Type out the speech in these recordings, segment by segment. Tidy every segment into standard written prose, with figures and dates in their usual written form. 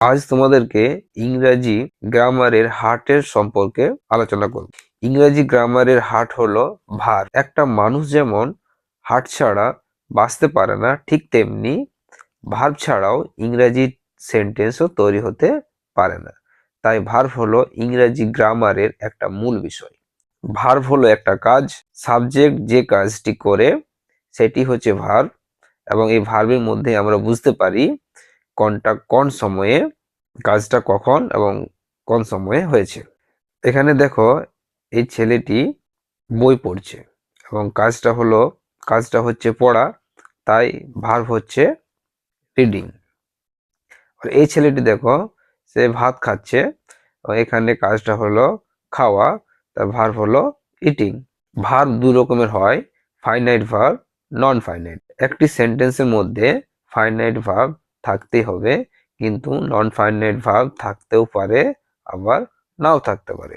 আজ তোমাদেরকে ইংরাজি গ্রামারের হার্টের সম্পর্কে আলোচনা করব। ইংরাজি গ্রামারের হার্ট হলো ভার। একটা মানুষ যেমন হার্ট ছাড়া বাঁচতে পারে না, ঠিক তেমনি ভার্ব ছাড়াও ইংরাজি সেন্টেন্সও তৈরি হতে পারে না। তাই ভার্ব হলো ইংরাজি গ্রামারের একটা মূল বিষয়। ভার্ব হলো একটা কাজ, সাবজেক্ট যে কাজটি করে সেটি হচ্ছে ভার্ব, এবং এই ভার্বের মধ্যে আমরা বুঝতে পারি কোনটা কোন সময়ে, কাজটা কখন এবং কোন সময়ে হয়েছে। এখানে দেখো, এই ছেলেটি বই পড়ছে এবং কাজটা হচ্ছে পড়া, তাই ভার্ব হচ্ছে রিডিং। আর এই ছেলেটি দেখো, সে ভাত খাচ্ছে, এখানে কাজটা হলো খাওয়া, তার ভার্ব হলো ইটিং। ভার্ব দুই রকমের হয়, ফাইনাইট ভার্ব, নন ফাইনাইট। একটি সেন্টেন্সের মধ্যে ফাইনাইট ভার্ব থাকতেই হবে, কিন্তু নন ফাইনাইট ভার্ব থাকতেও পারে, আবার নাও থাকতে পারে।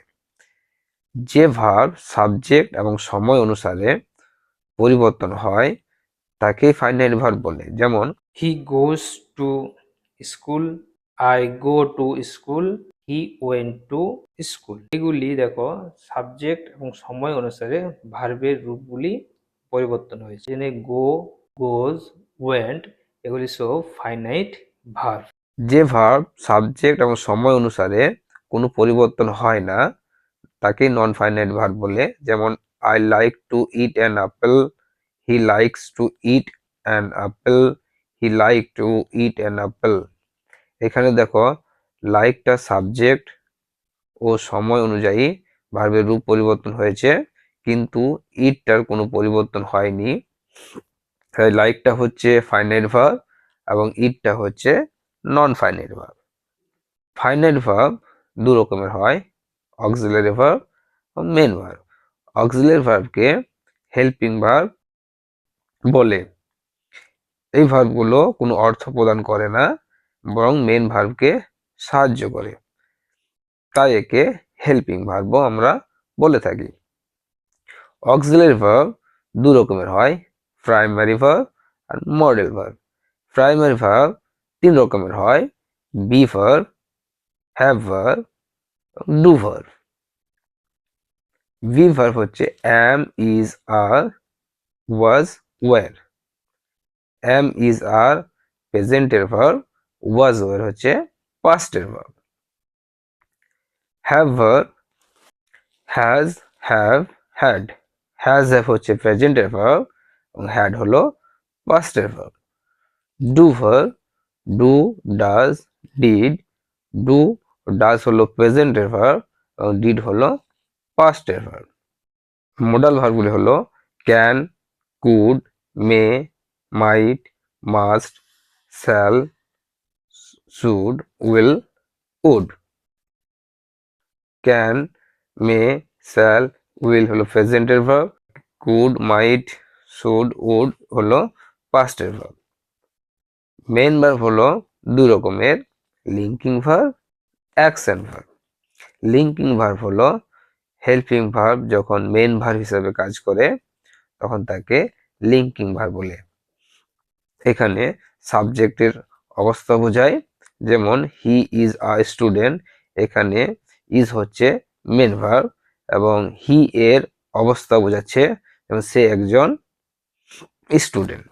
যে ভার্ব সাবজেক্ট এবং সময় অনুসারে পরিবর্তন হয় তাকে ফাইনাইট ভার্ব বলে। যেমন He goes to school, I go to school, he went to school। এগুলি দেখো সাবজেক্ট এবং সময় অনুসারে ভার্বের রূপগুলি পরিবর্তন হয়েছে। যেনে গো, গোজ, ওয়েন্ট এগুলি সব ফাইনাইট ভার্ব। যে ভার্ব সাবজেক্ট এবং সময় অনুসারে কোনো পরিবর্তন হয় না তাকে নন ফাইনাইট ভার্ব বলে। যেমন I like to it an apple, he likes to it an apple, he like to it an apple. এখানে দেখো, লাইকটা সাবজেক্ট ও সময় অনুযায়ী ভার্বের রূপ পরিবর্তন হয়েছে, কিন্তু ইটটার কোনো পরিবর্তন হয়নি। তাই লাইকটা হচ্ছে ফাইনাইট ভার্ব এবং ইটটা হচ্ছে non finite verb. Finite verb দু রকমের হয়, অক্সিলারি ভার্ব ও মেন ভার্ব। অক্সিলারি ভার্বকে হেল্পিং ভার্ব বলে। এই ভার্বগুলো কোনো অর্থ প্রদান করে না, বরং মেন ভার্বকে সাহায্য করে, তাই একে হেল্পিং ভার্বও আমরা বলে থাকি। অক্সিলারি ভার্ব দু রকমের হয়, প্রাইমারি ভার্ব আর মডেল ভার্ব। প্রাইমারি ভার্ব তিন রকমের হয়, be verb, have verb, do verb. Be verb হচ্ছে am, is, are, was, were। am, is, are প্রেজেন্টের ভার্ব, was, were হচ্ছে পাস্টের verb. Have verb has, have, had। has, have হচ্ছে প্রেজেন্টের verb এবং had হলো পাস্টের verb. Do verb do, does, did. Do, does হলো প্রেজেন্টের ভার্ব এবং ডিড হলো পাস্টের ভার্ব। মোডাল ভার্বগুলি হলো can, could, may, might, must, shall, should, will, would. Can, may, shall, will হলো প্রেজেন্টের verb, could, might, should, would হলো পাস্টের ভার্ব। মেন ভার্ব হলো দুই রকমের, linking verb, action verb. Linking verb হলো হেল্পিং ভার্ব যখন মেন ভার্ব হিসেবে কাজ করে তখন তাকে লিঙ্কিং ভার্ব বলে। এখানে সাবজেক্টের অবস্থা বোঝায়, যেমন হি ইজ আ স্টুডেন্ট, এখানে ইজ হচ্ছে মেন ভার্ব এবং হি এর অবস্থা বোঝাচ্ছে এবং সে একজন স্টুডেন্ট।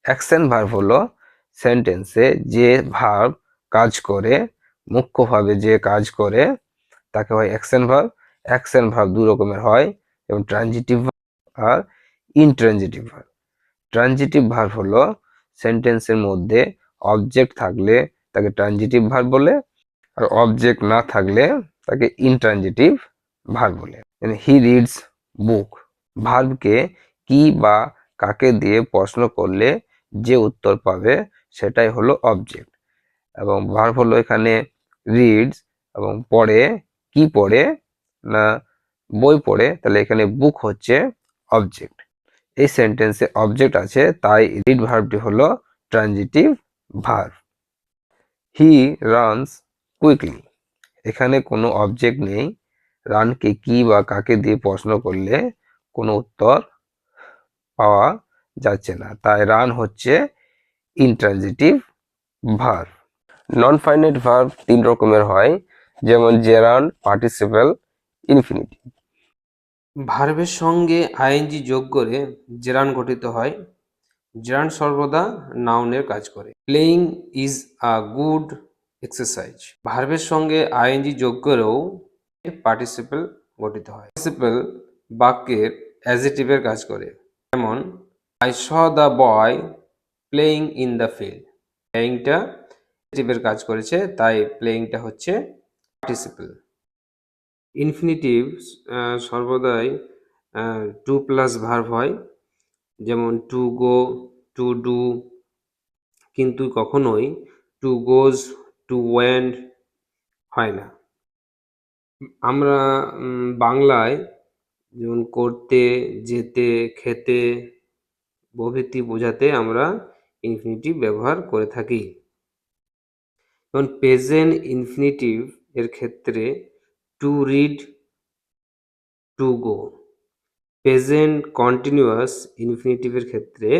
অ্যাকশন ভার্ব হলো সেন্টেন্সে যে ভার্ব কাজ করে, মুখ্যভাবে যে কাজ করে তাকে হয় অ্যাকশন ভার্ব। অ্যাকশন ভার্ব দু রকমের হয়, এবং ট্রানজিটিভ আর ইনট্রানজিটিভ ভার্ব। ট্রানজিটিভ ভার্ব হলো সেন্টেন্সের মধ্যে অবজেক্ট থাকলে তাকে ট্রানজিটিভ ভার্ব বলে, আর অবজেক্ট না থাকলে তাকে ইনট্রানজিটিভ ভার্ব বলে। হি রিডস বুক। ভার্বকে কি বা কাকে দিয়ে প্রশ্ন করলে যে উত্তর পাবে সেটাই হলো অবজেক্ট, এবং ভার্ব হলো এখানে রিডস, এবং পড়ে, কি পড়ে না বই পড়ে, তাহলে এখানে বুক হচ্ছে অবজেক্ট। এই সেন্টেন্সে অবজেক্ট আছে, তাই রিড ভার্বটি হলো transitive verb. He runs quickly. এখানে কোনো অবজেক্ট নেই, রানকে কি বা কাকে দিয়ে প্রশ্ন করলে কোনো উত্তর পাওয়া যাচ্ছে না, তাই রান হচ্ছে ইনট্রানজিটিভ ভার্ব। নন ফাইনাইট ভার্ব 3 রকমের হয়, যেমন জেরান্ড, পার্টিসিপেল, ইনফিনিটিভ। ভার্বের সঙ্গে আইএনজি যোগ করে জেরান্ড গঠিত হয়। জেরান্ড সর্বদা নাউনের কাজ করে। Playing is a good exercise. ভার্বের সঙ্গে আইএনজি যোগ করেও পার্টিসিপেল গঠিত হয়। পার্টিসিপেল বাক্যের অ্যাজেটিভের কাজ করে। যেমন I saw the boy playing in the field. প্লেইংটা অ্যাজেটিভের কাজ করেছে, তাই প্লেইংটা হচ্ছে পার্টিসিপেল। ইনফিনিটিভ সর্বদাই টু প্লাস ভার্ব হয়, যেমন টু গো, টু ডু, কিন্তু কখনোই টু গোজ, টু ওয়েন্ট হয় না। আমরা বাংলায় যেমন করতে, যেতে, খেতে প্রভৃতি বোঝাতে আমরা ইনফিনিটিভ ব্যবহার করে থাকি। যেমন প্রেজেন্ট ইনফিনিটিভ এর ক্ষেত্রে to read, to go. Present continuous ইনফিনিটিভের ক্ষেত্রে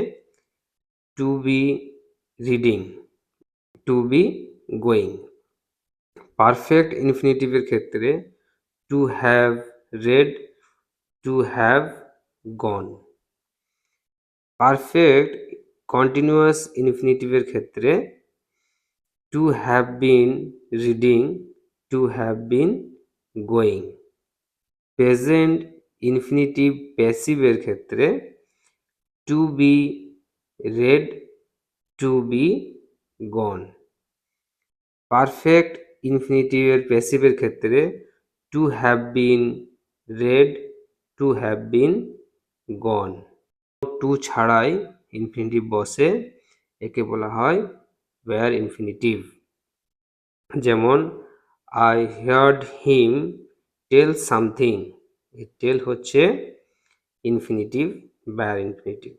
to be reading, to be going. Perfect ইনফিনিটিভের ক্ষেত্রে to have read, to have gone. Perfect continuous ইনফিনিটিভের ক্ষেত্রে to have been reading, to have been going. Present infinitive প্যাসিভের ক্ষেত্রে to be read, to be gone. Perfect ইনফিনিটিভের প্যাসিভের ক্ষেত্রে to have been read, to have been gone. To ছাড়াই infinitive বসে, একে বলা হয় ওয়্যার ইনফিনিটিভ। যেমন I heard him tell something. Tell হচ্ছে ইনফিনিটিভ, ওয়্যার ইনফিনিটিভ।